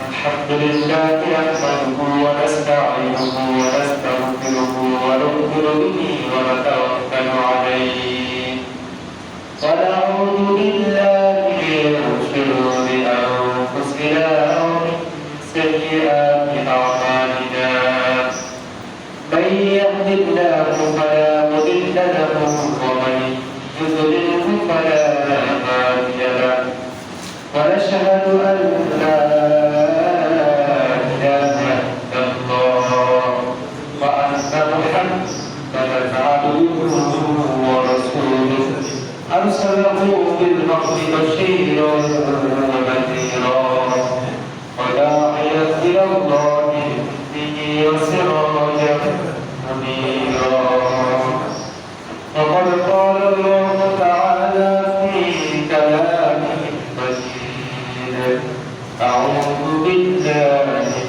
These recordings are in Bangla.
الحمد لله نحمده ونستعينه ونستغفره ونؤمن به ونتوكل عليه ونعوذ بالله من شرور أنفسنا ومن سيئات أعمالنا من يهد الله فلا مضل له ومن يضلله فلا هادي له ونشهد أن لا إله إلا الله وأن محمدا عبده ورسوله أرسله بالحق بشيرا ونذيرا وداعيا إلى الله بإذنه وسراجا منيرا وقد قال الله تعالى في كلامه المجيد أعوذ بالله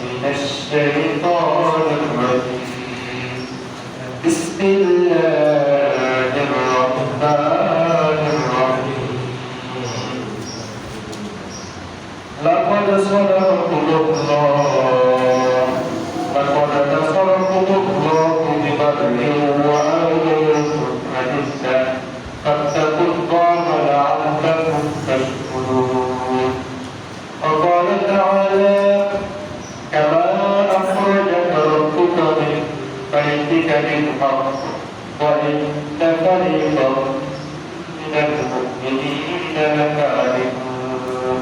من الشيطان الرجيم بسم الله الرحمن الرحيم لقد صدقكم الله لقد نصركم الله ببدر وأنتم أذلة فاتقوا الله لعلكم تشكرون وقال تعالى كما أخرجك ربك من بيتك بالحق وإن فريقا من المؤمنين لكارهون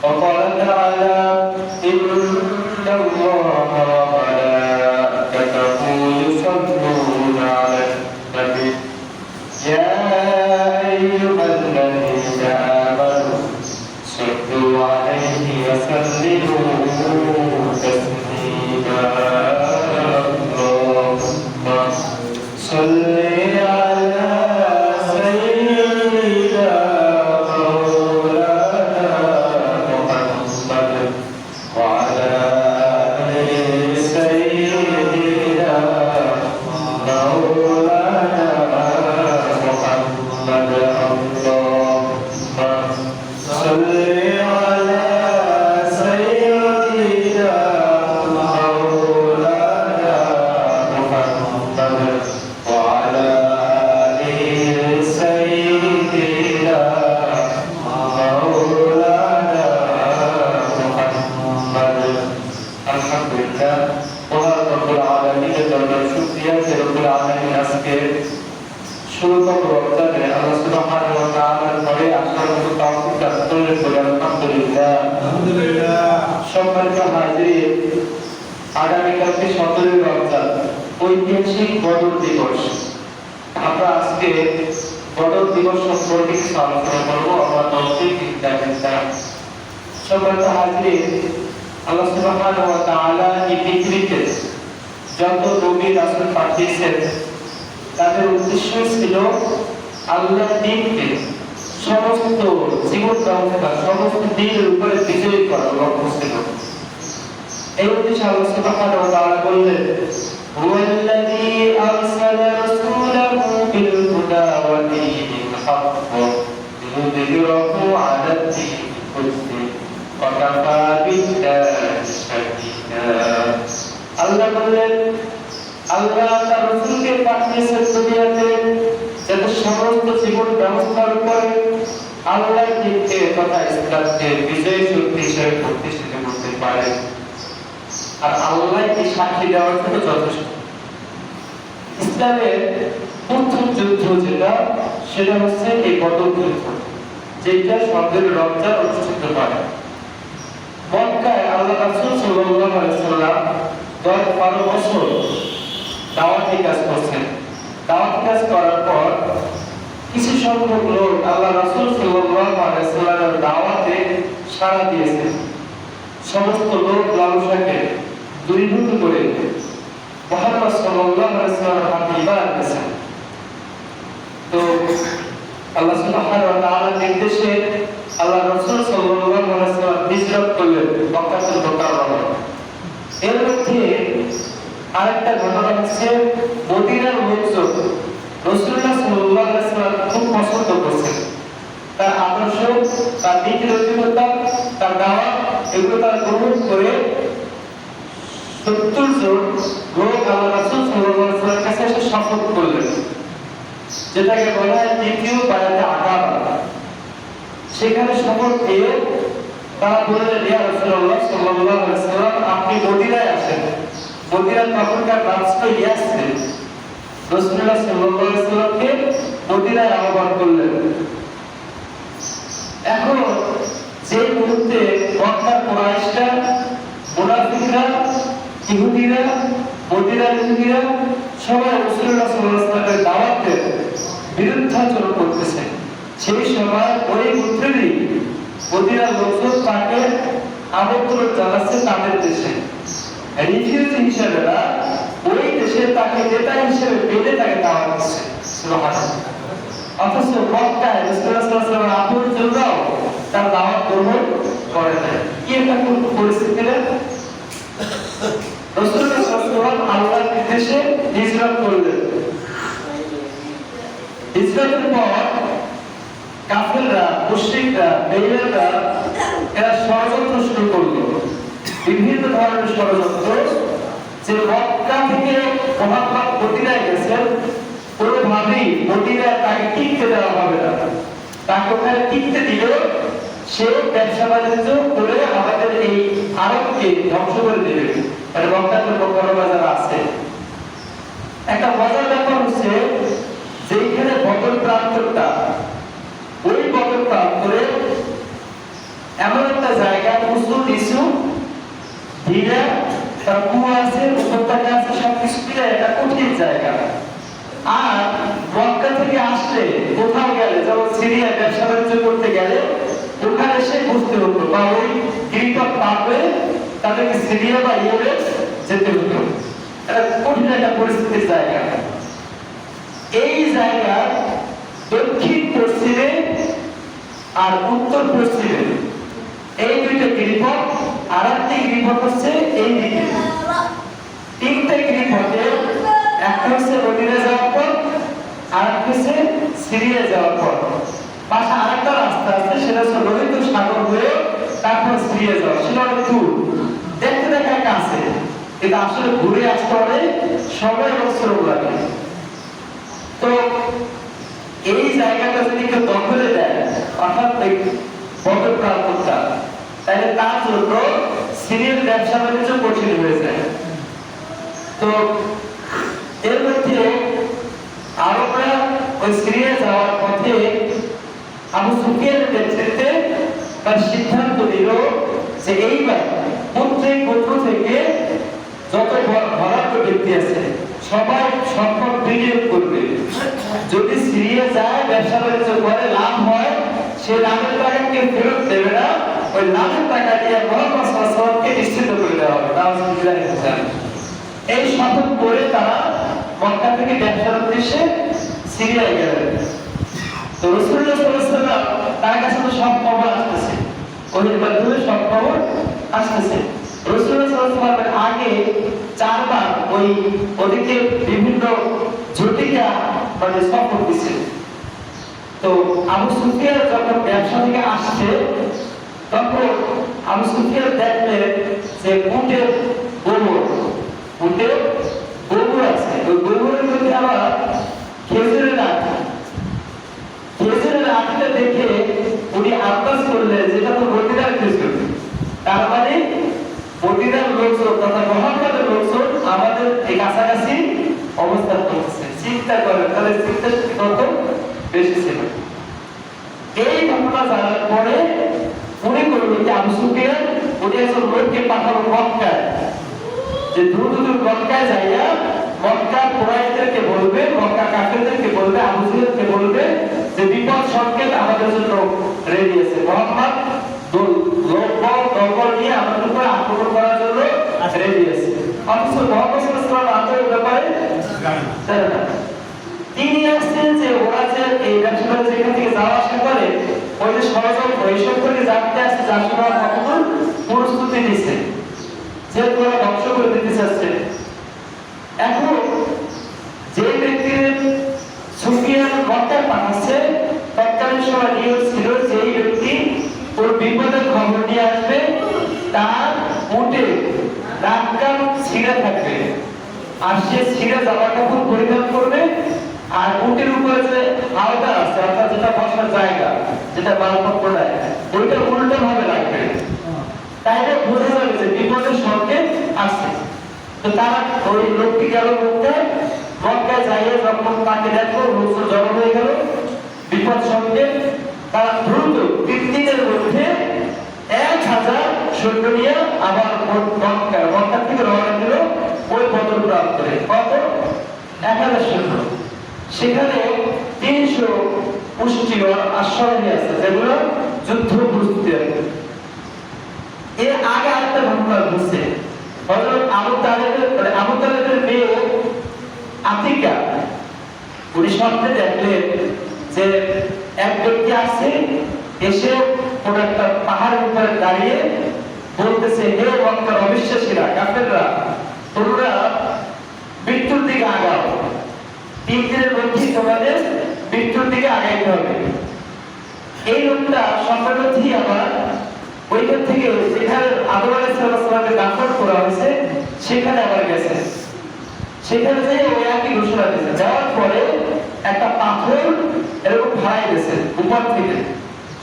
وقال تعالى إن الله وملائكته يصلون على النبي يا أيها الذين آمنوا صلوا عليه وسلموا تسليما اللهم صل على سيدنا مولانا محمد وعلى آل سيدنا مولانا محمد اللهم صل على سيدنا مولانا محمد وعلى آل سيدنا مولانا محمد الحمد لله وهذا رب العالمين درجة شكرية رب العالمين আজকে শুরুতে রমজানে আল্লাহ সুবহানাহু ওয়া তাআলার পরে আসার মতো তাওফিক দান করলেন বলে আলহামদুলিল্লাহ আলহামদুলিল্লাহ সম্মানিত হাজির আগামীকালকে 17 রমজান ঐতিহাসিক বদর দিবস আমরা আজকে বদর দিবস সম্পর্কে কিছু আলোচনা করব আমরা তৌফিক ইনশাআল্লাহ সম্মানিত হাজির আল্লাহ সুবহানাহু ওয়া তাআলা এই পৃথিবীতে যত নবী রাসূল পাঠিয়েছেন তাদের উদ্দেশ্য ছিল আল্লাহর দ্বীনকে সমস্ত জীবন ব্যবস্থা সমস্ত দিনের উপরে বিজয়ী করার লক্ষ্য ছিল এই উদ্দেশ্যে আল্লাহ সুবহানাহু ওয়া তাআলা বললেন হুয়াল্লাযী আরসালা রাসূলাহু বিল হুদা ওয়া দীনিল হক লিইয়ুযহিরাহু আলা দ্দীনি কুল্লিহি ওয়া কাফা বিল্লাহি শাহীদা আল্লাহ বললেন আল্লাহ তার রাসূলকে পাঠিয়েছেন দুনিয়াতে যাতে সমস্ত জীবন ব্যবস্থার উপরে আল্লাহর দ্বীনকে তথা ইসলামকে বিজয়ী শক্তি হিসেবে প্রতিষ্ঠিত করতে পারে আর আল্লাহকে সাক্ষী দেওয়ার জন্য যথেষ্ট ইসলামের প্রথম যুদ্ধ সেটা হচ্ছে এই বদর যুদ্ধ যেটা 17 রমজান অনুষ্ঠিত হয় মক্কায় আল্লাহ রাসূল সাল্লাল্লাহু আলাইহি ওয়াসাল্লাম 10-12 বছর দাওয়াতি কাজ করছেন দাওয়াতি কাজ করার পর কিছু সংখ্যক লোক আল্লাহ রাসূল সাল্লাল্লাহু আলাইহি ওয়াসাল্লামের দাওয়াতে সাড়া দিয়েছে সমস্ত লোক লালসাকে দূরীভূত করে মুহাম্মদ সাল্লাল্লাহু আলাইহি ওয়াসাল্লামের হাতে ঈমান এনেছে তো আল্লাহ সুবহানাহু ওয়া তাআলার নির্দেশে আল্লাহ রাসূল সাল্লাল্লাহু আলাইহি ওয়াসাল্লাম হিজরত করলেন মক্কাতুল মুকাররমা এর মধ্যে আরেকটা ঘটনা হচ্ছে মদিনার লোকজন রাসূলুল্লাহ সাল্লাল্লাহু আলাইহি ওয়াসাল্লাম খুব পছন্দ করতেন নীতি নৈতিকতা, তার দাওয়াত, এগুলো তারা গ্রহণ করে 70 জন লোক আল্লাহ রাসূল সাল্লাল্লাহু আলাইহি ওয়াসাল্লামের কাছে এসে শপথ করলেন, যেটাকে বলা হয় দ্বিতীয় বায়াতে আকাবা। সেখানে শপথ দিয়ে তারা বললেন, ইয়া রাসূলুল্লাহ সাল্লাল্লাহু আলাইহি ওয়াসাল্লাম, আপনি মদিনায় আসেন। মদিনা তখনকার নাম ছিল ইয়াসরিব। রাসূলুল্লাহ সাল্লাল্লাহু আলাইহি ওয়াসাল্লামকে মদিনায় আহ্বান করলেন। এখন যে মুহূর্তে মক্কার কুরাইশরা, মুনাফিকরা, ইহুদিরা, মদিনার ইহুদিরা সবাই রাসূলুল্লাহ সাল্লাল্লাহু আলাইহি ওয়াসাল্লামের দাওয়াতের বিরুদ্ধাচরণ করতেছে, সেই সময় ওই মুহূর্তেই মদিনার লোকজন তাকে আমন্ত্রণ জানাচ্ছে তাদের দেশে। রিফিউজি হিসেবে না, ওই দেশে তাকে নেতা হিসেবে পেলে তাকে দাওয়াত দিচ্ছে। সুবহানাল্লাহ। অথচ মক্কায় রাসূলুল্লাহ সাল্লাল্লাহু আলাইহি ওয়াসাল্লামের আপনজনরাও তার দাওয়াত গ্রহণ করে নাই। কি একটা কোন পরিস্থিতি রে? রাসূলুল্লাহ সাল্লাল্লাহু আলাইহি ওয়াসাল্লাম আল্লাহর নির্দেশে হিজরত করলেন। হিজরতের পর কাফেররা, মুশরিকরা, বেঈমানরা এরা ষড়যন্ত্র শুরু করলো, বিভিন্ন ধরনের ষড়যন্ত্র, যে মক্কা থেকে মুহাম্মদ মদিনায় গেছেন, কোনোভাবেই মদিনায় তাকে টিকতে দেওয়া হবে না। তাকে ওখানে টিকতে দিলেও সে ব্যবসা বাণিজ্য করে আমাদের এই আরবকে ধ্বংস করে দেবে। মানে মক্কাতে বড় বাজার আছে। একটা মজার ব্যাপার হচ্ছে, যেখানে বদর প্রান্তরটা, ওই বদর প্রান্তরে এমন একটা জায়গা, উঁচু নিচু, ধীরা, তার কুয়া আছে, উপত্যকা আছে, সবকিছু মিলে একটা কঠিন জায়গা। আর মক্কা থেকে আসলে কোথাও গেলে, যেমন সিরিয়া ব্যবসা বাণিজ্য করতে গেলে ওখানে সে বুঝতে হতো, বা ওই গিরিপথ পার হয়ে তাদেরকে সিরিয়া বা ইয়েমেন যেতে হতো। এটা কঠিন একটা পরিস্থিতির জায়গা। এই জায়গা দক্ষিণ পশ্চিমে আর উত্তর পশ্চিমে এই দুইটা গিরিপথ, আর একটি গিরিপথ হচ্ছে এই দিকে। তিনটা গিরিপথে একটা হচ্ছে মদিনা যাওয়ার পথ, আর একটা হচ্ছে সিরিয়া যাওয়ার পথ। পাশে আরেকটা রাস্তা আছে, সেটা হচ্ছে লোহিত সাগর হয়ে তারপর সিরিয়া যাওয়া। সেটা অনেক দূর, দেখতে দেখা কাছে, কিন্তু আসলে ঘুরে আসতে হলে সময় এবং শ্রম লাগে। তো এই জায়গাটা যদি কেউ দখলে দেয়, অর্থাৎ বদর প্রান্তরটা, তাহলে তার জন্য সিরিয়ার ব্যবসা বাণিজ্য কঠিন হয়ে যায়। তো এর মধ্যে আরবরা ওই সিরিয়া যাওয়ার পথে আবু সুফিয়ানের নেতৃত্বে তার সিদ্ধান্ত নিল যে এইবার প্রত্যেক গোত্র থেকে যত ভরাট ব্যক্তি আছে সবাই সম্পদ বিনিয়োগ করবে। যদি সিরিয়া যায়, ব্যবসা বাণিজ্য করে, লাভ হয়, সে লাভের টাকা কেউ ফেরত দেবে না, ওই লাভের টাকা দিয়ে মুহাম্মদ সাল্লাল্লাহু আলাইহি ওয়াসাল্লামকে নিশ্চিত করে দেওয়া হবে। এই শপথ করে তারা মক্কা থেকে ব্যবসার উদ্দেশ্যে সিরিয়ায় গেলেন। তো রাসূলুল্লাহ সাল্লাল্লাহু আলাইহি ওয়াসাল্লাম তার কাছে তো সব খবর আসতেছে, ওহির মাধ্যমে সব খবর আসতেছে। রাসূলুল্লাহ সাল্লাল্লাহু আলাইহি ওয়াসাল্লাম আগে 4 বার ওই ওদিকে বিভিন্ন ঝটিকা মানে সফর দিয়েছে। তো আবু সুফিয়ান যখন ব্যবসা থেকে আসছে, তখন আবু সুফিয়ান দেখলেন যে উটের গোবর আছে, ওই গোবরের মধ্যে আবার খেজুরের আঠি। খেজুরের আঠিটা দেখে উনি আন্দাজ করলেন যেটা তো মদিনার খেজুর। তার মানে মদিনার লোকজন তথা মুহাম্মদের লোকজন আমাদের এই কাছাকাছি অবস্থান করতেছে। চিন্তা করেন, তাহলে চিন্তা কত বেশি ছিল। এই ঘটনা জানার পরে মনে করলো যে আবু সুফিয়ান উনি একজন লোককে পাঠানো মক্কায়, যে দ্রুত মক্কায় যাইয়া মক্কার কুরাইশদেরকে বলবে, মক্কা কাফেরদেরকে বলবে, আবু সুফিয়ানকে বলবে যে বিপদ সংকেত আমাদের জন্য রেডি আছে, মুহাম্মদ দলবল নিয়ে আমাদের উপর আক্রমণ করার জন্য রেডি আছে। অথচ মুহাম্মদ সাল্লাল্লাহু আলাইহি ওয়াসাল্লাম ব্যাপারে জানেন না। তিনি আসছেন যে ওরা যে এই ব্যবসাটা যেখান থেকে যাওয়া আসা করে, ওই যে ষড়যন্ত্র এইসব করে জানতে আসছে, যার সময় কতক্ষণ প্রস্তুতি নিচ্ছে, যে ওরা ধ্বংস করে দিতে চাচ্ছে। এখন যে ব্যক্তির সুফিয়ান মক্কায় পাঠাচ্ছে, তৎকালীন সময় নিয়োগ ছিল যে এই ব্যক্তি ওই তার উটে নাক কান ছিঁড়ে থাকবে, আর সে ছিঁড়ে জামা কাপড় পরিধান করবে, আর উটের উপরে যে হাওদা আছে অর্থাৎ যেটা বসার জায়গা, যেটা মালপত্র দেয়, ওইটা উল্টো ভাবে রাখবে। তাইলে বোঝা যাবে যে বিপদের সংকেত আসছে। তো তারা ওই লোকটি গেল মক্কায় যাইয়ে যখন তাকে দেখলো লোকজন জড়ো হয়ে গেল, বিপদ সংকেত, তারা দ্রুত 3 দিনের মধ্যে 1000 সৈন্য নিয়ে আবার মক্কা থেকে রওনা দিল ওই বদর প্রান্তরে। কত? 1000 সৈন্য। সেখানে 300 পুষ্টিকর আশ্রয় আছে যেগুলো যুদ্ধ প্রস্তুতি আছে। এর আগে আরেকটা ঘটনা ঘটছে। হযরত আবু তালেবের মেয়ে আতিকা, উনি স্বপ্নে দেখলেন যে এক ব্যক্তি আসছে, এসে কোন একটা পাহাড়ের উপরে দাঁড়িয়ে বলতেছে, হে মক্কার অবিশ্বাসীরা, কাফেররা, তোমরা মৃত্যুর দিকে আগাও, 3 দিনের মধ্যেই তোমাদের মৃত্যুর দিকে আগাইতে হবে। এই লোকটা স্বপ্নবতী আবার ওইখান থেকে যেখানে আদম আলাইহিস সালামকে দাফন করা হয়েছে সেখানে আবার গেছে। সেখানে যে ওই একই ঘোষণা দিয়েছে, যাওয়ার পরে একটা পাথর এরকম ফালাই গেছে উপর থেকে,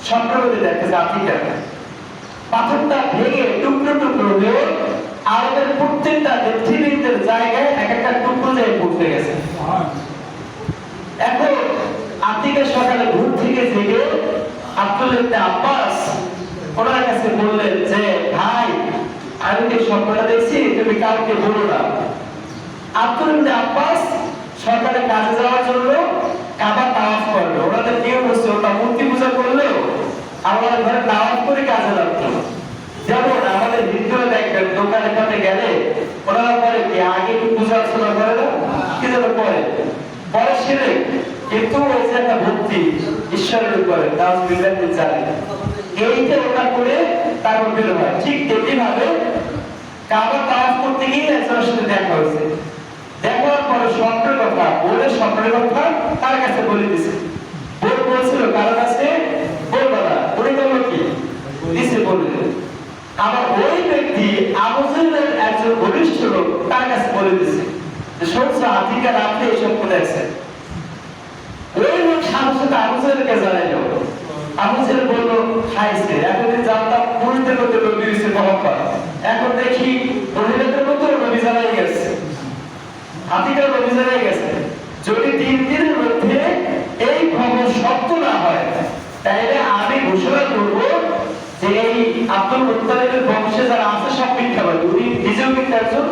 স্বপ্নবতী দেখেছে আতিকা। পাথরটা ভেঙে টুকরো টুকরো হয়ে আরবের প্রত্যেকটা পৃথিবীর জায়গায় এক একটা টুকরো যায় পৌঁছে গেছে। এখন আতিকা সকালে ঘুম থেকে জেগে আব্দুল্লাহ ইবনে আব্বাস ওনার কাছে বললেন যে, ভাই আমি যে স্বপ্নটা দেখছি তুমি কাউকে বলো না। আব্দুল্লাহ ইবনে আব্বাস সকালে কাজে যাওয়ার জন্য কাবা তাওয়াফ করলো। ওনাদের নিয়ম হচ্ছে ওটা মূর্তি পূজা করলেও আল্লাহর ঘরে তাওয়াফ করে কাজে লাগতো। যেমন আমাদের হিন্দুরা দেখবেন দোকানে কাটে গেলে ওনারা করে কি আগে একটু পূজা অর্চনা করে না, কি যেন করে, পরে সেরে কিন্তু ওই যে একটা ভক্তি ঈশ্বরের উপরে তাও বিল্লাহি জানে, এইটা ওটা করে তারপর বের হয়। ঠিক তেমনি ভাবে কাবা তাওয়াফ করতে গিয়ে একজনের সাথে দেখা হয়েছে। দেখার পরে স্বপ্নের কথা বলে, স্বপ্নের কথা তার কাছে বলে দিছে। বলছিল কারো কাছে বলবো না, উনি বললো কি দিছে বলে। আবার ওই ব্যক্তি আবু জাহলের একজন ঘনিষ্ঠ লোক তার কাছে বলে দিছে যে শুনছো আতিকা রাতে এই স্বপ্ন দেখছে। ওই লোক সাথে সাথে আবু জাহলকে জানাইলো। আবু জাহল বললো, খাইছে, এতদিন জানতাম পুরুষদের মধ্যে নবী হয়েছে মোহাম্মদ, এখন দেখি মহিলাদের মধ্যে নবী জানাই গেছে, আতিকার নবী জানাই গেছে। যদি 3 দিনের মধ্যে এই খবর সত্য না হয় তাহলে আমি ঘোষণা করব যে এই আব্দুল মুত্তালিবের বংশে যারা আছে সব মিথ্যাবাদী, উনি নিজেও মিথ্যা একজন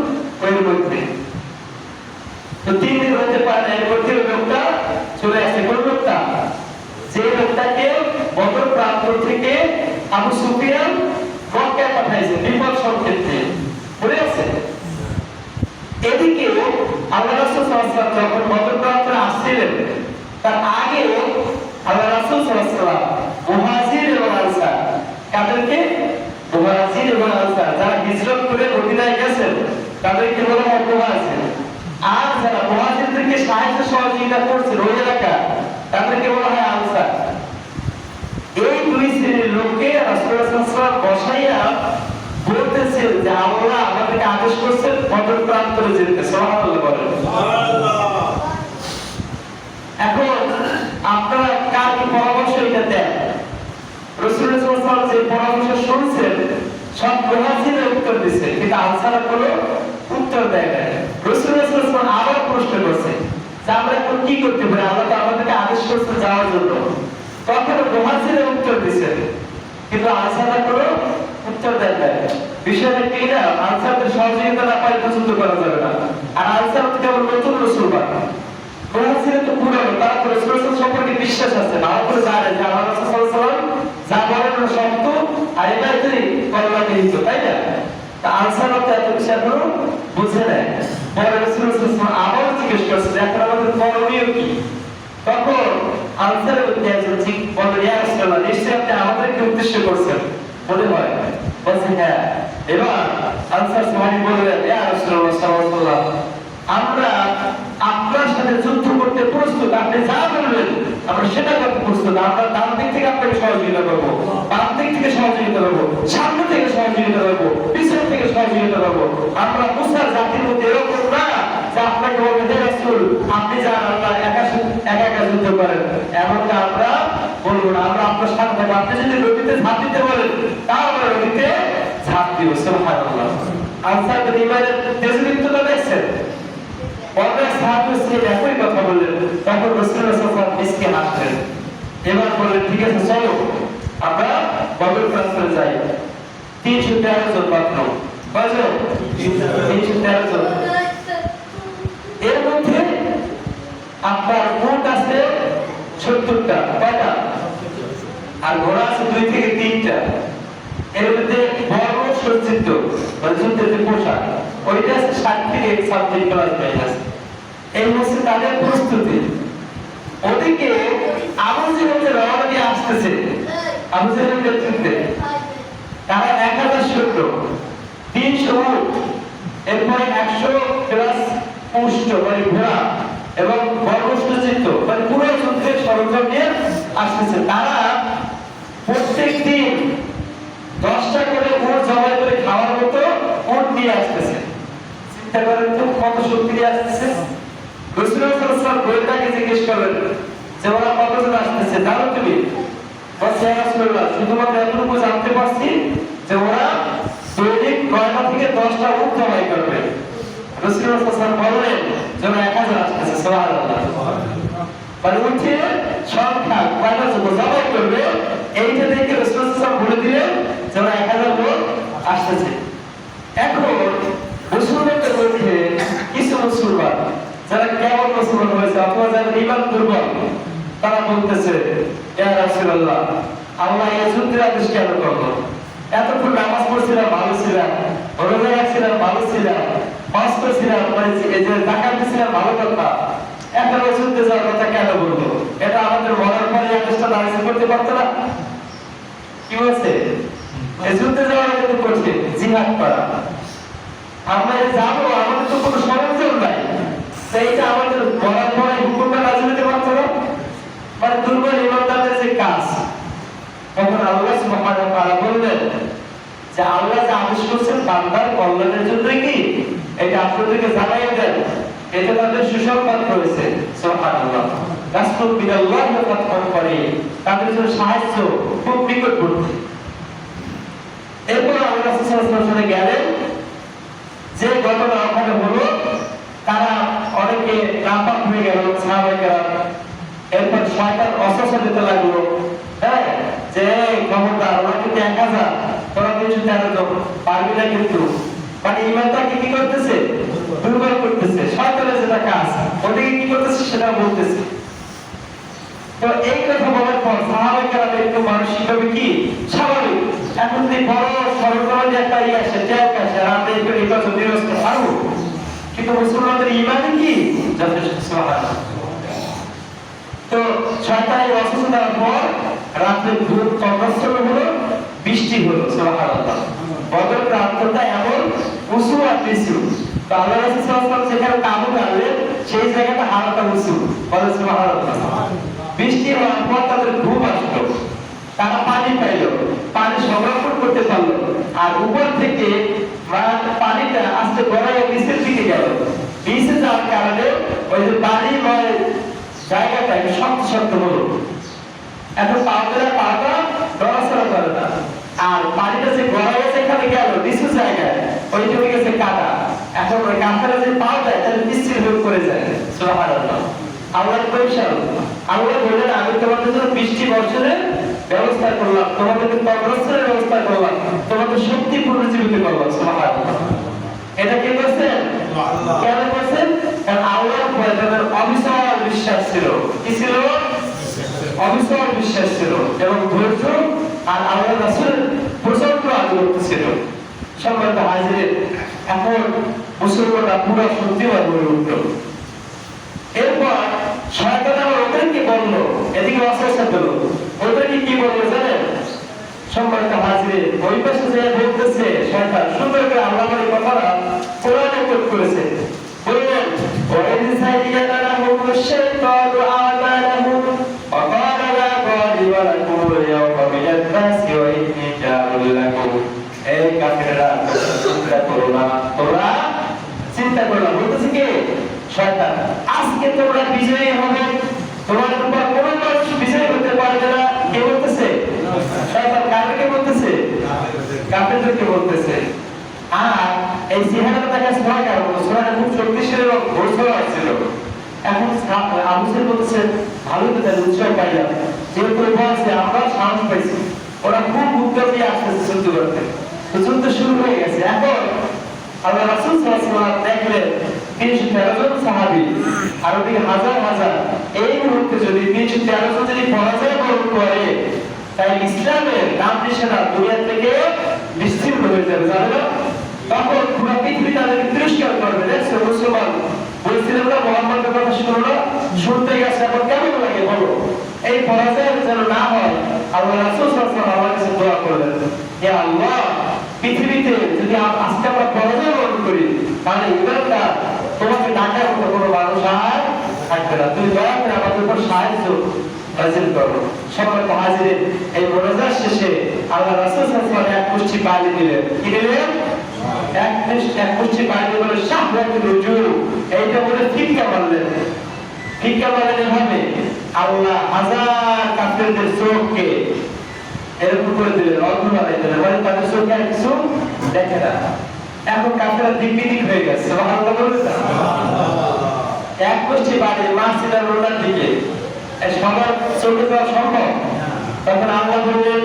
ওই মধ্যে। তো 3 দিন হতে পারে না, এর মধ্যে লোকটা চলে আসে। কোন লোকটা? যে লোকটাকে বদর প্রান্ত থেকে আবু সুফিয়ান মক্কায় পাঠাইছে বিপদ সংকেতে, মনে আছে? এদিকে আল্লাহ রাসূল সাল্লাল্লাহু আলাইহি ওয়াসাল্লাম যখন বদর প্রান্তরে আসছিলেন তার আগে আল্লাহ রাসূল সাল্লাল্লাহু আলাইহি ওয়াসাল্লাম মুহাজির এবং আনসার, কাদেরকে? মুহাজির এবং আনসার যারা হিজরত করে মদিনায় গেছেন তাদেরকে বলা হয় মুহাজির। আর যারা মুহাজিরদেরকে সাহায্য সহযোগিতা করছে ওই এলাকা তাদেরকে বলা হয় আনসার। এই 2 শ্রেণীর লোককে রাসূলুল্লাহ সাল্লাল্লাহু আলাইহি ওয়াসাল্লাম বসাইয়া বলতেছেন যে আল্লাহ আমাদেরকে আদেশ করেছেন বদর প্রান্তরে যেতে। সুবহানাল্লাহ বলেন। সুবহানাল্লাহ। এখন আপনারা কার কি পরামর্শ এটা দেন? রাসূলুল্লাহ সাল্লাল্লাহু আলাইহি ওয়াসাল্লাম যে পরামর্শ শুনছেন সব মুহাজিররা উত্তর দিয়েছে, কিন্তু আনসাররা কোনো উত্তর দেয় না। রাসূলুল্লাহ সাল্লাল্লাহু আলাইহি ওয়াসাল্লাম আবার প্রশ্ন করছে যে আমরা এখন কি করতে পারি, আল্লাহ তো আমাদেরকে আদেশ করেছেন যাওয়ার জন্য। তখন মুহাজিররা উত্তর দিয়েছে, কিন্তু আনসাররা কোনো উত্তর দেয় না। বিষয়টা কি না, আনসারদের সহযোগিতা না পাই পছন্দ করা যাবে না। আর আনসার তো কেবল নতুন রাসূল বানা, মুহাজিররা তো পুরানো, তারপর রাসূল সম্পর্কে বিশ্বাস আছে, ভালো করে জানে যে আল্লাহ রাসূল সাল্লাল্লাহু আলাইহি ওয়াসাল্লাম যা বলেন সত্য, আর এটাই কল্যাণে হিত, তাই না? তা আনসাররা তো এত কিছু এখনো বুঝে নেয়। পরে রাসূল সাল্লাল্লাহু আলাইহি ওয়াসাল্লাম আবার জিজ্ঞেস করছে যে এখন আমাদের করণীয় কি? তখন আনসারের মধ্যে একজন ঠিক বলে, ইয়া রাসূলুল্লাহ, নিশ্চয়ই আপনি আমাদেরকে উদ্দেশ্য করছেন মনে হয়। বলছে হ্যাঁ। এবার আনসার সাহাবী বললেন, ইয়া রাসূলুল্লাহ সাল্লাল্লাহু আলাইহি ওয়াসাল্লাম, আমরা আপনার সাথে যুদ্ধ করতে প্রস্তুত, আপনি যা বলবেন আমরা সেটা করতে প্রস্তুত। আমরা ডান দিক থেকে আপনাকে সহযোগিতা করবো, বাম দিক থেকে সহযোগিতা করবো, সামনে থেকে সহযোগিতা করবো, করবো। আমরা মুসার জাতির মধ্যে এরকম না যে আপনাকে বলবে হে রাসূল আপনি যান আল্লাহ একা একা যুদ্ধ করেন, এমনটা আমরা বলবো না। আমরা আপনার সাথে থাকবো। আপনি যদি নদীতে ঝাঁপ দিতে বলেন তাও আমরা নদীতে ঝাঁপ দিব। সুবহানাল্লাহ। আনসার ইমানের তেজবীরটা দেখছেন, অনেক সাহাবী ছিল একই কথা বললেন, তখন রাসূলুল্লাহ সাল্লাল্লাহু আলাইহি ওয়াসাল্লাম মিসকে হাসলেন। এবার বললেন ঠিক আছে চলো আমরা বদর প্রান্তরে যাই। 313 জন মাত্র, বুঝলো 313 জন। এর মধ্যে আপনার উট আছে 70টা, কয়টা? আর ঘোড়া আছে 2 থেকে 3টা। এর মধ্যে বড় সজ্জিত মানে যুদ্ধের যে পোশাক ওইটা আছে 60 থেকে 70 প্লাস মাইনাস। এই হচ্ছে তাদের প্রস্তুতি। ওদিকে আবু জেহেল রওনা দিয়ে আসতেছে, আবু জেহেলের নেতৃত্বে তারা 1000 সৈন্য, 300 উট, এরপরে 100 প্লাস পুষ্ট মানে ঘোড়া এবং বর্গসজ্জিত মানে পুরো যুদ্ধের সরঞ্জাম নিয়ে আসতেছে। তারা প্রত্যেক দিন 10টা করে উট জবাই করে খাওয়ার মতো উট নিয়ে আসতেছে। চিন্তা করেন তো কত শক্তি নিয়ে আসতেছে। রাসূলুল্লাহ সাল্লাল্লাহু আলাইহি ওয়াসাল্লাম গোয়েন্দাকে জিজ্ঞেস করলেন যে ওরা কতজন আসতেছে জানো তুমি? বলছে ইয়া রাসূলুল্লাহ শুধুমাত্র এতটুকু জানতে পারছি যে ওরা দৈনিক 9টা থেকে 10টা উট জবাই করবে। রাসূলুল্লাহ সাল্লাল্লাহু আলাইহি ওয়াসাল্লাম বললেন যে ওরা 1000 আসতেছে। সুবহানাল্লাহ। মানে উঠে সংখ্যা কয়টা জবাই করবে এইটা দেখে রাসূলুল্লাহ সাল্লাল্লাহু আলাইহি ওয়াসাল্লাম বলে দিলেন যে ওরা 1000 লোক আসতেছে। এখন মুসলমানদের মধ্যে কিছু মুসলমান যারা কেবল মুসলমান হয়েছে অথবা যাদের ঈমান দুর্বল তারা বলতেছে ইয়া রাসূলুল্লাহ আল্লাহ এই যুদ্ধের আদেশ কেন করলো? এতক্ষণ নামাজ পড়ছিলাম ভালো ছিলাম, রোজা রাখছিলাম ভালো ছিলাম, হজ করছিলাম এই যে যাকাত দিছিলাম ভালো কথা, এখন এই যুদ্ধে যাওয়ার কথা কেন বললো? এটা আমাদের মরার পরে আদেশটা নাজিল করতে পারতো না? কি বলছে? এই যুদ্ধে যাওয়া কিন্তু কঠিন, জিহাদ করা। আমরা যাবো আমাদের তো কোনো সরঞ্জাম নাই, সেইটা আমাদের মরার পরে হুকুমটা নাজিল হতে পারতো না? মানে দুর্বল ইমানদারদের যে কাজ। তখন আল্লাহ সুবহানাহু ওয়া তাআলা বললেন যে আল্লাহ যে আদেশ করছেন বান্দার কল্যাণের জন্য কি এটা আপনাদেরকে জানাই দেন, এটা তাদের সুসংবাদ রয়েছে। সুবহানাল্লাহ। রাসূল বিল্লাহ ফাতহ করে তাদের জন্য সাহায্য খুব নিকটবর্তী। এরপর আল্লাহ রাসূল সাল্লাল্লাহু আলাইহি ওয়াসাল্লাম গেলেন, যে ঘটনা ওখানে হলো তারা অনেকে নাপাক হয়ে গেল সাহাবায়ে। এরপর শয়তান অসুস্থ দিতে লাগলো, হ্যাঁ যে খবরদার ওরা কিন্তু 1000 তোরা 313 জন পারবি না কিন্তু। মানে ইমানটাকে কি করতেছে? দুর্বল করতেছে। শয়তানের যেটা কাজ ওদিকে কি করতেছে সেটা বলতেছে। তো এই কথা বলার পর সাহাবায়ে কেরাম একটু মানসিকভাবে কি স্বাভাবিক, এখন যদি বড় সরকার একটা আসে ট্যাঙ্ক আসে রাতে একটু নির্বাচন নিরস্ত পারবো, কিন্তু মুসলমানদের ইমান কি যথেষ্ট। সুবহানাল্লাহ। তো শয়তানের অসুস্থ দেওয়ার পর রাতে ঘুম তন্দ্রাচ্ছন্ন হলো, বৃষ্টি হলো। সুবহানাল্লাহ। বদর প্রান্তটা এমন উঁচু আর নিচু, তো আল্লাহ রাসূল সাল্লাল্লাহু আলাইহি ওয়াসাল্লাম যেখানে তাঁবু গাড়লেন সেই জায়গাটা হালকা উঁচু। বলে সুবহানাল্লাহ। বৃষ্টি হওয়ার পর তাদের ঘুম আসলো, তারা পানি পাইল, পানি সংরক্ষণ করতে পারলো। আর উপর থেকে পানিটা আস্তে গড়াইয়া নিচের দিকে গেল। নিচে যাওয়ার কারণে ওই যে পানিময় জায়গাটা একটু শক্ত শক্ত হলো। এখন পাটা নড়াচড়া করে না। আর পানিটা যে গড়াইয়া যেখানে গেল নিচু জায়গায় ওইখানে গেছে কাটা। এখন ওই কাঁটাটা যে পাওয়া যায় তাহলে নিশ্চিত হয়ে পড়ে যায়। সুবহানাল্লাহ। আল্লাহর পরিশাল। আল্লাহ বললেন আমি তোমাদের জন্য বৃষ্টি বর্ষণের ব্যবস্থা করলাম, তোমাদেরকে তন্দ্রাচ্ছন্নের ব্যবস্থা করলাম, তোমাদের শক্তি পুনর্জীবিত করলাম। সুবহানাল্লাহ। এটা কে করছেন? আল্লাহ। কেন করছেন? কারণ আল্লাহর উপরে তাদের অবিচল বিশ্বাস ছিল। কি ছিল? অবিচল বিশ্বাস ছিল এবং ধৈর্য আর আল্লাহর রাসূলের প্রচন্ড আনুগত্য ছিল। সম্মানিত হাজিরিন, এখন মুসলমানরা পুরো শক্তিবান হয়ে উঠল। এরপর শয়তান আবার ওদেরকে বললো, এদিকে অস্ত্র দিল, ওদেরকে কি বললো জানেন? সম্মানিত হাজিরিন, ওই পাশে যে বলতেছে শয়তান সুন্দর করে আল্লাহর কথাটা কোরআনে কোট করেছে। বললেন ওয়াইদ সাইয়ানা লাহুম আশ-শাইতানু আমালাহুম ওয়া ক্বালা লা গালিবা লাকুম আল-ইয়াওমা মিনান নাসি ওয়া ইন্নী জাa'িলুন লাকুম। এই কাফেররা তোমরা করো না, কে? শয়তান। আজকে তোমরা বিজয়ী হবে, তোমাদের উপর কোনো মানুষ বিজয়ী হতে পারবে না। কে বলতেছে? শয়তান। কাকে বলতেছে? কাফেরদেরকে বলতেছে। আর এই চেহারাটা তাকে ভয় কারণ সূরাটা খুব শক্তিশালী এবং ঘোষণা ছিল। এখন আবু সুফিয়ান বলতেছে ভালো তো তাহলে উৎসাহ পাইলাম, যেহেতু বলছে আমরা সাহস পাইছি, ওরা খুব উদ্যোগ নিয়ে আসতেছে যুদ্ধ করতে। তো যুদ্ধ শুরু হয়ে গেছে। এখন আল্লাহ রাসূল সাল্লাল্লাহু আলাইহি ওয়াসাল্লাম দেখলেন 313 জন সাহাবী আর ওদিকে হাজার হাজার, এই মুহূর্তে যদি 313 জন যদি পরাজয় বরণ করে তাই ইসলামের নাম নিশানা দুনিয়া থেকে বিচ্ছিন্ন হয়ে যাবে, জানো না? তখন পুরো পৃথিবী তাদেরকে তিরস্কার করবে। দেখছো মুসলমান বলছিলাম না মুহাম্মদের কথা শুনো না, শুনতে গেছে, এখন কেমন লাগে বলো? এই পরাজয় যেন না হয় আল্লাহ রাসূল সাল্লাল্লাহু আলাইহি ওয়াসাল্লাম আমার কাছে দোয়া করলেন, হে আল্লাহ, পৃথিবীতে যদি আজকে আমরা পরাজয় বরণ করি তাহলে ইমানদার তোমাকে ডাকার মতো কোনো মানুষ আর থাকবে না। তুমি দয়া করে আমাদের উপর সাহায্য নাযিল করো। সম্মানিত হাজিরিন, এই মোনাজাত শেষে আল্লাহ রাসূল সাল্লাল্লাহু আলাইহি ওয়াসাল্লাম এক মুষ্টি পানি দিলেন। কি দিলেন? এক মুষ্টি পানি বলে শাহরাতুল রুজু, এইটা বলে ফিক্কা মারলেন। ফিক্কা মারলেন এভাবে, আল্লাহ হাজার কাফেরদের চোখকে এরকম করে দিলেন, অন্ধ বানাই দিলেন, মানে তাদের চোখে আর কিছু দেখে না। এখন কাফেররা দিক হয়ে গেছে। সুবহানাল্লাহ বলবেন না? এক মুষ্টি পানি মাসজিদ আর রোডার দিকে সবার চোখে যাওয়া সম্ভব? তখন আল্লাহ বললেন,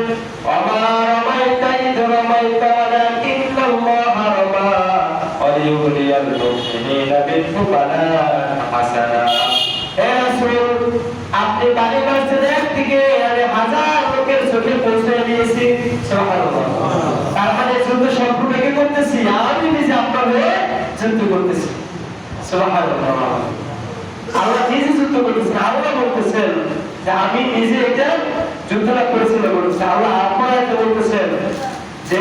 ওমা রামাইতা ইয রামাইতা ওয়ালাকিন্নাল্লাহা রামা ওয়ালিউলিয়াল মুমিনিনা বিল-কুবালা হাসানা। হে রাসূল, আপনি পানি মারছেন একদিকে, আমি হাজার লোকের চোখে পৌঁছে দিয়েছি। সুবহানাল্লাহ। তার মানে যুদ্ধ সম্পূর্ণ কে করতেছি? আমি নিজে আপনার হয়ে যুদ্ধ করতেছি। সুবহানাল্লাহ। আল্লাহ নিজে যুদ্ধ করতেছেন। আল্লাহ বলতেছেন যে আমি নিজে এটা যুদ্ধটা করেছিলাম বলতেছে। আল্লাহ আপনারা বলতেছেন যে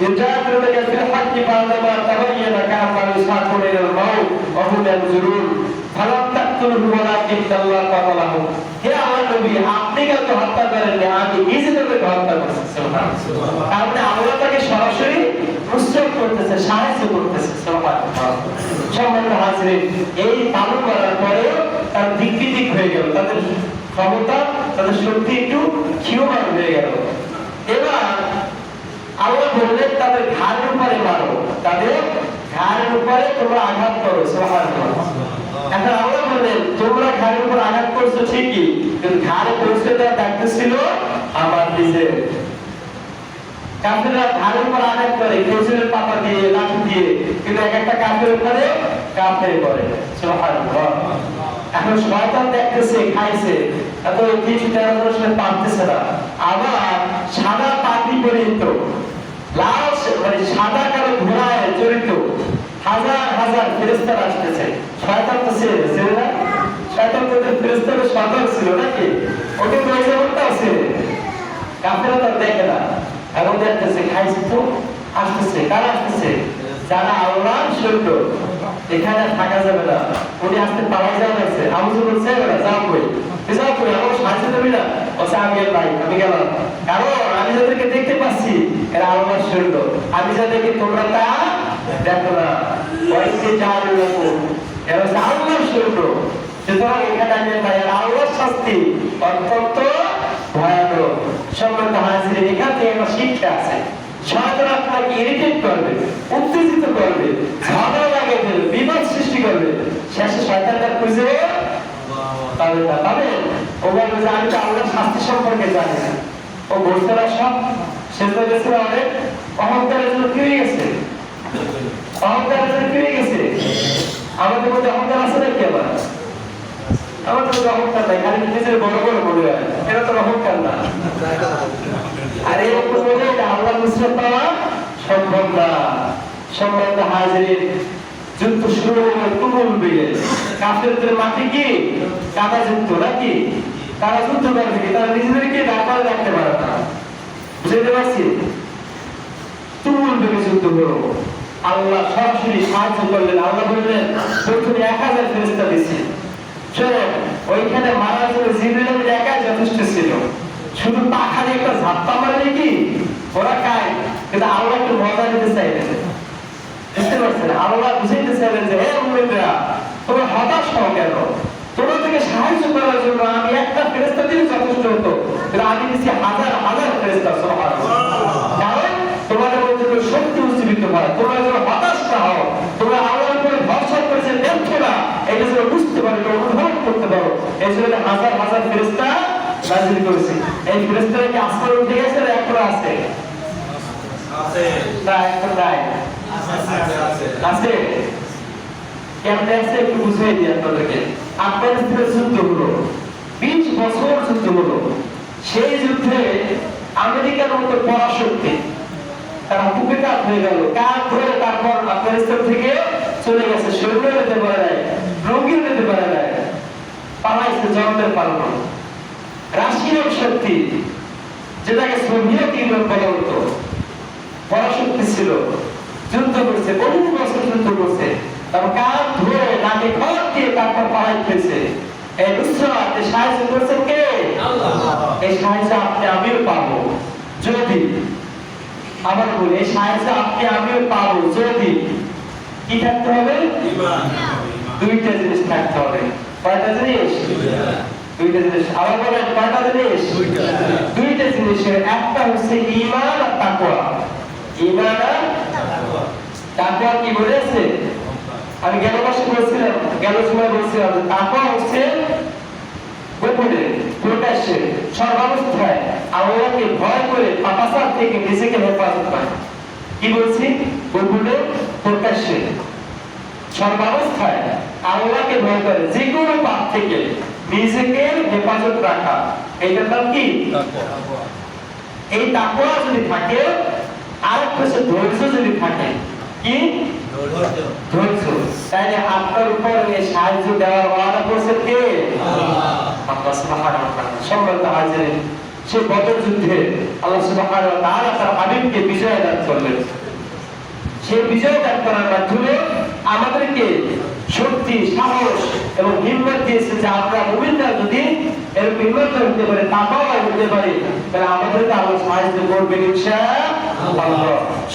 يجادلونك في الحق بعدما تبين كأنما يساقون إلى الموت وهم ينظرون فلم تقتلوه ولكن الله قتله। হে আমার নবী, আপনি কেন হত্যা করেননি? আমি নিজে তাদেরকে হত্যা করেছি। সুবহানাল্লাহ। কারণ আল্লাহ তাকে সরাসরি মুসলিম করতেছে, সাহায্য করতেছে। সুবহানাল্লাহ। সম্মানিত হাজিরিন, এই পালন করার পরে তার দিক হয়ে গেল, তাদের ক্ষমতা, তাদের শক্তি একটু ক্ষীয়মান হয়ে গেল। এবার আল্লাহ বললেন তাদের ঘাড়ের উপরে মারো, তাদের ঘাড়ের উপরে তোমরা আঘাত করো। সুবহানাল্লাহ। এখন আল্লাহ বললেন তোমরা ঘাড়ের উপর আঘাত করছো ঠিকই, কিন্তু ঘাড়ে পৌঁছে দেওয়ার দায়িত্ব ছিল আমার নিজের। কাফেররা ঘাড়ের উপর আঘাত করে খেজুরের পাতা দিয়ে, লাঠি দিয়ে, কিন্তু এক একটা কাফের উপরে কাফের করে। সুবহানাল্লাহ। এখন শয়তান দেখতেছে, খাইছে, এত 313 জনের পারতেছে না। আবার সাদা পাগড়ি পরিহিত, লাল মানে সাদা কালো ঘোড়ায় চড়িত হাজার হাজার ফেরেশতা আসতেছে। শয়তান তো ছিল না? শয়তান তো ফেরেশতাদের সর্দার ছিল নাকি? ওকে পয়সা করতে আছে। কাফেররা তো দেখে না, এখন দেখতেছে খাইছে তো আসতেছে। কারা আসতেছে? যারা আল্লাহর সৈন্য। এখানে থাকা যাবে না, উনি আসতে পালাই যাওয়া লাগছে। আমি তো বলছে যাও কই, যাও কই, আমার সাহায্য দেবে না? বলছে আমি ভাই আমি গেলাম, কারণ আমি যাদেরকে দেখতে পাচ্ছি এরা আল্লাহর সৈন্য, আমি যাদেরকে তোমরা তা দেখো না। ওইকে যাওয়ার লোক এরা হচ্ছে আল্লাহর সৈন্য। সুতরাং এখানে আমি ভাই আল্লাহর শাস্তি অত্যন্ত ভয়ানক। সম্মানিত হাজিরিন, এখান থেকে একটা শিক্ষা আছে। শয়তান আপনাকে ইরিটেট করবে, উত্তেজিত করবে, ঝগড়া লাগিয়ে দেবে, বিবাদ সৃষ্টি করবে। শেষে শয়তানটা খুঁজে পাবে না। পাবেন? ও বলবে যে আমি তো আল্লাহর শাস্তি সম্পর্কে জানি না। ও বলছেরা সব সেজদা গেছিল, অনেক অহংকারের জন্য কি হয়ে গেছে? অহংকারের জন্য কি হয়ে গেছে? আমাদের মধ্যে অহংকার আছে নাকি? আবার আমাদের মধ্যে অহংকার নাই, খালি নিজের বড় বড় মনে হয়, এটা তো অহংকার না। আর এরকম বলে আল্লাহ নুসরত পাওয়া সম্ভব না। সম্মানিত হাজিরিন, যুদ্ধ শুরু হলো তুমুল বেগে। কাফেরদের মাঠে কি কাদা যুদ্ধ নাকি? তারা যুদ্ধ করবে কি? তারা নিজেদেরকে ডাকাল রাখতে পারে না। বুঝতে পারছি? তুমুল বেগে যুদ্ধ হলো। আল্লাহ সরাসরি সাহায্য করলেন। আল্লাহ বললেন প্রথমে 1000 ফেরেশতা দিয়েছি। শোনেন, ওইখানে মারার জন্য জিবরিল একাই যথেষ্ট ছিল। শুধু পাখানে একটা ঝাপ্পা মারলে কি ওরা খায়, কিন্তু আল্লাহ একটু মজা নিতে চাইলেন। আমি দিচ্ছি হাজার হাজার ফেরেশতা, সুবহানাল্লাহ। কারণ তোমাদের মধ্যে কোনো শক্তি উজ্জীবিত হয়, তোমরা যেন হতাশ না হও, তোমরা আল্লাহর উপরে ভরসা করেছে ব্যর্থ না, এটা যেন বুঝতে পারো, অনুভব করতে পারো, এই জন্য হাজার হাজার ফেরেশতা নাযিল করেছি। এই ফেরেশতারা কি আসমানে উঠে গেছে না এখনো আছে? না এখন নাই, আছে। কেমনে আছে একটু বুঝিয়ে দিই আপনাদেরকে। আফগানিস্তানের যুদ্ধ হলো, 20 বছর যুদ্ধ হলো। সেই যুদ্ধে আমেরিকার মতো পরাশক্তি তারা কুপিকাত হয়ে গেল, কাজ ধরে তারপর আফগানিস্তান থেকে চলে গেছে, সৈন্য নিতে পারে নাই, রোগী নিতে পারে নাই, পালাইছে জনতার পালানো। রাশিয়ার শক্তি, যেটাকে সোভিয়েত ইউনিয়ন বলা হতো, পরাশক্তি ছিল, যুদ্ধ করছে, বহু বছর যুদ্ধ করছে, তারপর কাজ ধরে নাকে খড় দিয়ে তারপর পালাই ফেলছে। এই নুসরাত, এই সাহায্য করছেন কে? আল্লাহ। এই সাহায্য আপনি আমিও পাবো যদি, আবার বলি, এই সাহায্য আপনি আমিও পাবো যদি কি থাকতে হবে? ঈমান। দুইটা জিনিস থাকতে হবে। কয়টা জিনিস? দুইটা জিনিস। আবার বলেন, কয়টা জিনিস? দুইটা জিনিসের একটা হচ্ছে ঈমান আর তাকওয়া। ঈমান আর তাকওয়া। তাকওয়া কি বলেছে? আমি গেল মাসে বলছিলাম, গেল সময় বলছিলাম, তাকওয়া হচ্ছে গোপনে, প্রকাশ্যে, সর্বাবস্থায় আল্লাহকে ভয় করে পাপাচার থেকে নিজেকে হেফাজত করে। কি বলছি? গোপনে, প্রকাশ্যে, সর্বাবস্থায় আল্লাহকে ভয় করে যে কোনো পাপ থেকে নিজেকে হেফাজত রাখা, এইটার নাম কি? তাকওয়া। এই তাকওয়া যদি থাকে, আর কিছু ধৈর্য যদি থাকে, কি? ধৈর্য। তাইলে আপনার উপর এই সাহায্য দেওয়ার ওয়াদা করেছেন কে? আল্লাহ সুবহানাহু ওয়া তাআলা। সম্মানিত হাজিরিন, সেই বদর যুদ্ধে আল্লাহ সুবহানাহু ওয়া তাআলা তার হাবিবকে বিজয় দান করলেন। সেই বিজয় দান করার মাধ্যমে আমাদেরকে শক্তি, সাহস এবং হিম্মত দিয়েছে যে আমরা মুমিনরা যদি এরকম হিম্মত হতে পারে, তাকওয়া হতে পারে, তাহলে আমাদেরকে আল্লাহ সাহায্য করবেন ইনশাআল্লাহ।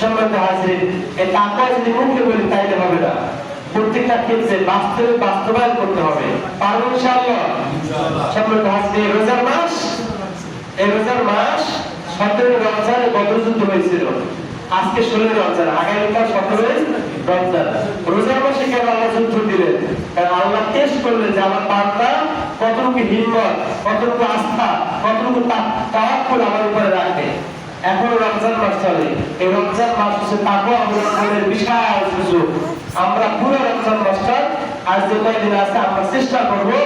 সম্মানিত হাজিরিন, এই তাকওয়া যদি মুখে বলি তাইলে হবে না, প্রত্যেকটা ক্ষেত্রে বাস্তবে বাস্তবায়ন করতে হবে। পারবো ইনশাআল্লাহ? সম্মানিত হাজিরিন, রোজার মাস, এই রোজার মাস 17 রমজানে বদর যুদ্ধ হয়েছিল। আজকে 16 রমজান, আগামীকাল 17 রমজান। রোজার মাসে কেন আল্লাহ যুদ্ধ দিলেন? কারণ আল্লাহ টেস্ট করলেন যে আমার বান্দা কতটুকু হিম্মত, কতটুকু আস্থা, কতটুকু তাওয়াক্কুল আমার উপরে রাখে। এখন রমজান মাস চলে, এই রমজান মাস হচ্ছে তাকওয়া অবলম্বনের বিশাল সুযোগ। আমরা পুরো রমজান মাসটা আজ যে কয়েকদিন আছে আমরা চেষ্টা করবো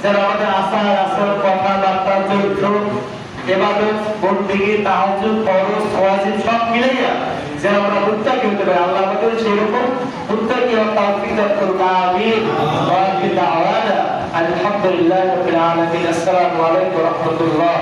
যেন আমাদের আচার আচরণ, কথাবার্তা, চরিত্র, ইবাদত, বন্দেগী, তাহাজ্জুদ, ফরজ, ওয়াজিব সব মিলাইয়া যেন আমরা মুত্তাকি হতে পারি। আল্লাহ আমাদের সেইরকম মুত্তাকি হওয়ার তৌফিক দান করুন। আমিন। ওয়া আখিরু দাওয়ানা আলহামদুলিল্লাহি রাব্বিল আলামিন। আসসালামু আলাইকুম ওয়া রাহমাতুল্লাহ।